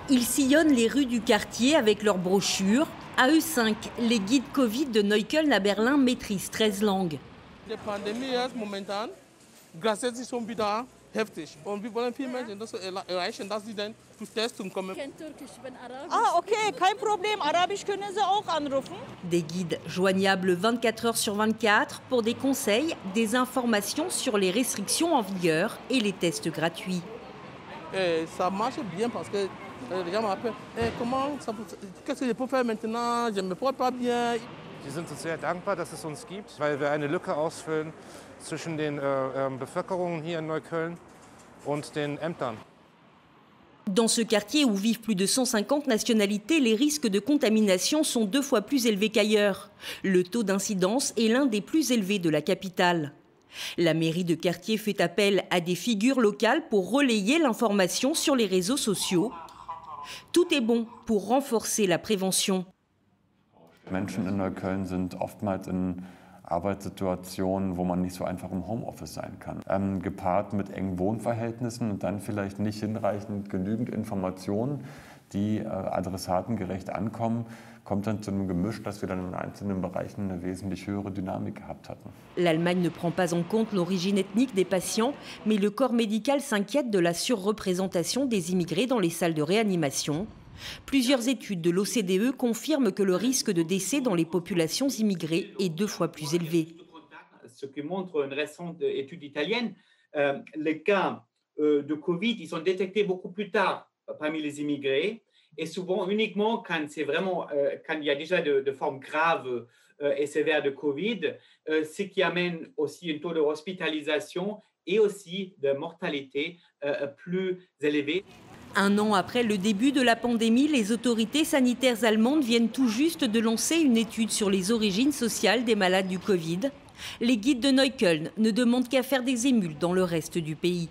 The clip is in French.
Ils sillonnent les rues du quartier avec leurs brochures. À eux 5, les guides Covid de Neukölln à Berlin maîtrisent 13 langues. Die Pandemie ist momentan grundsätzlich schon wieder heftig. Und wir wollen viele Menschen das erreichen, dass sie dann zu Testen kommen. Ah, okay, kein Problem. Arabisch können Sie auch anrufen. Des guides joignables 24 heures sur 24 pour des conseils, des informations sur les restrictions en vigueur et les tests gratuits. Et ça marche bien parce que les gens m'appellent. Qu'est-ce que je peux faire maintenant? Je ne me porte pas bien. Sie sind uns sehr dankbar, dass es uns gibt, weil wir eine Lücke ausfüllen zwischen den Bevölkerungen hier in Neukölln und den Ämtern. Dans ce quartier où vivent plus de 150 nationalités, les risques de contamination sont 2 fois plus élevés qu'ailleurs. Le taux d'incidence est l'un des plus élevés de la capitale. La mairie de quartier fait appel à des figures locales pour relayer l'information sur les réseaux sociaux. Tout est bon pour renforcer la prévention. Menschen in Neukölln sind oftmals in Arbeitssituationen, wo man nicht so einfach im Homeoffice sein kann. Gepaart mit engen Wohnverhältnissen und dann vielleicht nicht hinreichend genügend Informationen, die adressatengerecht ankommen, kommt dann zu einem Gemisch, dass wir dann in einzelnen Bereichen eine wesentlich höhere Dynamik gehabt hatten. L'Allemagne ne prend pas en compte l'origine ethnique des patients, mais le corps médical s'inquiète de la surreprésentation des immigrés dans les salles de réanimation. Plusieurs études de l'OCDE confirment que le risque de décès dans les populations immigrées est 2 fois plus élevé. Ce que montre une récente étude italienne, les cas de Covid, ils sont détectés beaucoup plus tard parmi les immigrés et souvent uniquement quand c'est vraiment quand il y a déjà de formes graves et sévères de Covid, ce qui amène aussi un taux de hospitalisation et aussi de mortalité plus élevé. 1 an après le début de la pandémie, les autorités sanitaires allemandes viennent tout juste de lancer une étude sur les origines sociales des malades du Covid. Les guides de Neukölln ne demandent qu'à faire des émules dans le reste du pays.